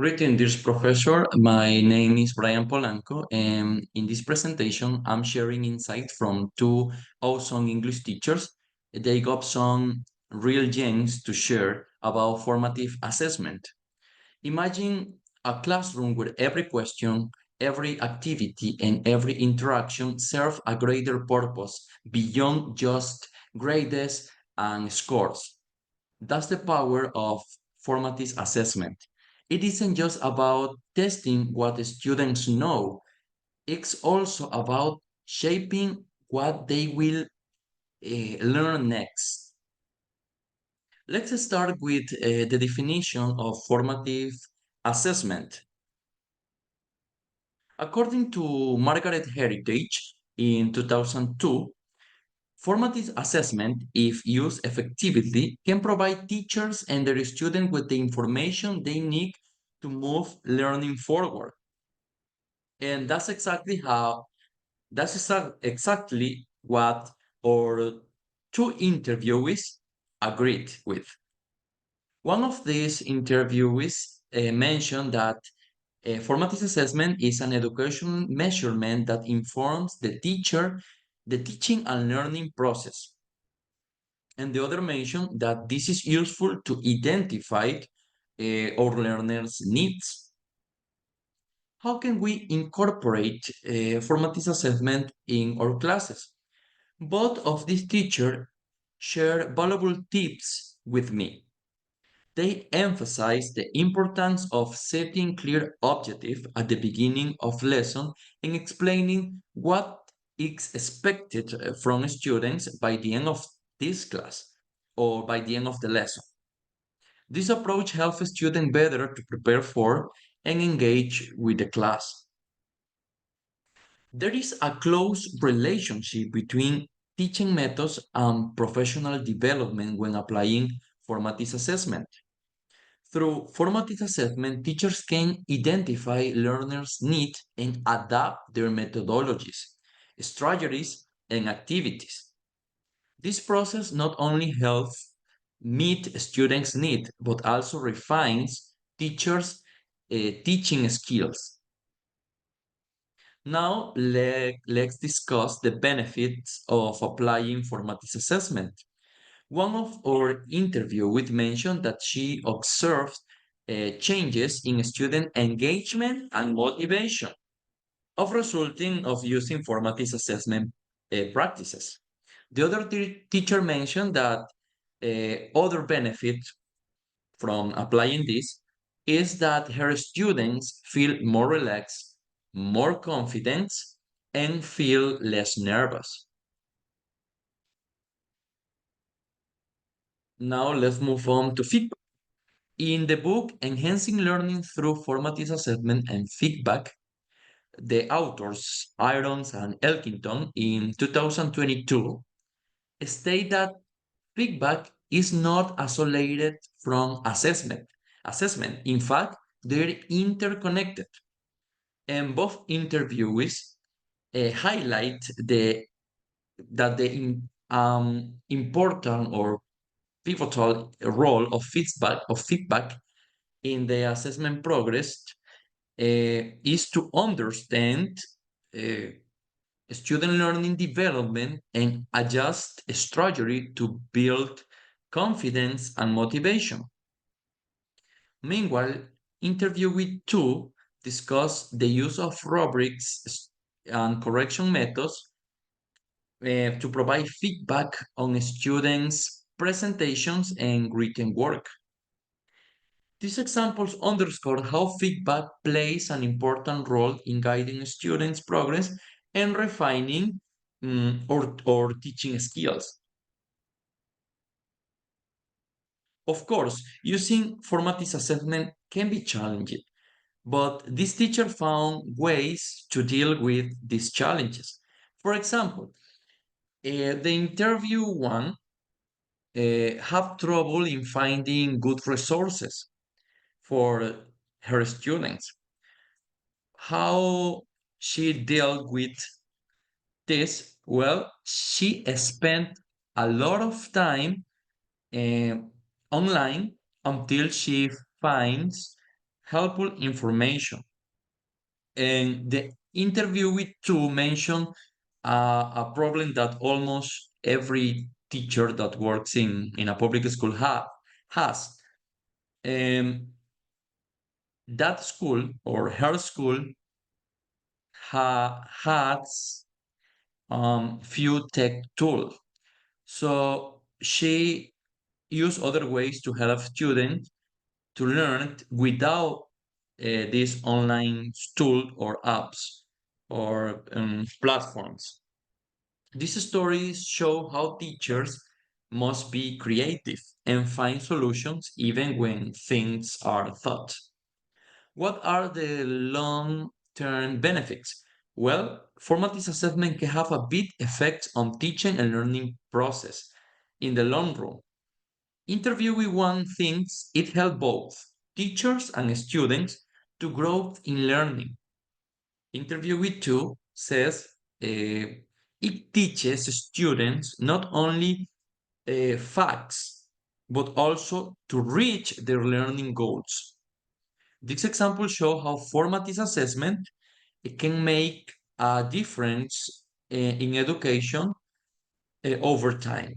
Greetings, dear professor. My name is Brian Polanco, and in this presentation, I'm sharing insights from two awesome English teachers. They got some real gems to share about formative assessment. Imagine a classroom where every question, every activity, and every interaction serve a greater purpose beyond just grades and scores. That's the power of formative assessment. It isn't just about testing what the students know, it's also about shaping what they will learn next. Let's start with the definition of formative assessment. According to Margaret Heritage in 2002, formative assessment, if used effectively, can provide teachers and their students with the information they need to move learning forward. And that's exactly what our two interviewees agreed with. One of these interviewees mentioned that formative assessment is an education measurement that informs the teacher, the teaching and learning process. And the other mentioned that this is useful to identify our learners' needs. How can we incorporate formative assessment in our classes? Both of these teachers share valuable tips with me. They emphasize the importance of setting clear objectives at the beginning of lesson and explaining what is expected from students by the end of this class or by the end of the lesson. This approach helps students better to prepare for and engage with the class. There is a close relationship between teaching methods and professional development when applying formative assessment. Through formative assessment, teachers can identify learners' needs and adapt their methodologies, strategies, and activities. This process not only helps meet students' needs, but also refines teachers' teaching skills. Now, let's discuss the benefits of applying formative assessment. One of our interviewees mentioned that she observed changes in student engagement and motivation of resulting of using formative assessment practices. The other teacher mentioned that other benefit from applying this is that her students feel more relaxed, more confident, and feel less nervous. Now let's move on to feedback. In the book Enhancing Learning Through Formative Assessment and Feedback, the authors Irons and Elkington in 2022 state that feedback is not isolated from assessment. In fact, they're interconnected. And both interviewees highlight that the important or pivotal role of feedback in the assessment progress is to understand uh, student learning development and adjust a strategy to build confidence and motivation. Meanwhile, interviewee two discuss the use of rubrics and correction methods to provide feedback on students' presentations and written work. These examples underscore how feedback plays an important role in guiding students' progress and refining or teaching skills. Of course, using formative assessment can be challenging, but this teacher found ways to deal with these challenges. For example, the interview one have trouble in finding good resources for her students. How she dealt with this? Well, she spent a lot of time uh, online until she finds helpful information. And the interviewee too mentioned a problem that almost every teacher that works in a public school has. Um, that school or her school has few tech tools. So she used other ways to help students to learn without these online tools or apps or platforms. These stories show how teachers must be creative and find solutions even when things are thought. What are the long-term benefits? Well, formative assessment can have a big effect on teaching and learning process in the long run. Interviewee one thinks it helps both teachers and students to grow in learning. Interviewee two says it teaches students not only facts, but also to reach their learning goals. These examples show how formative assessment can make a difference in education over time.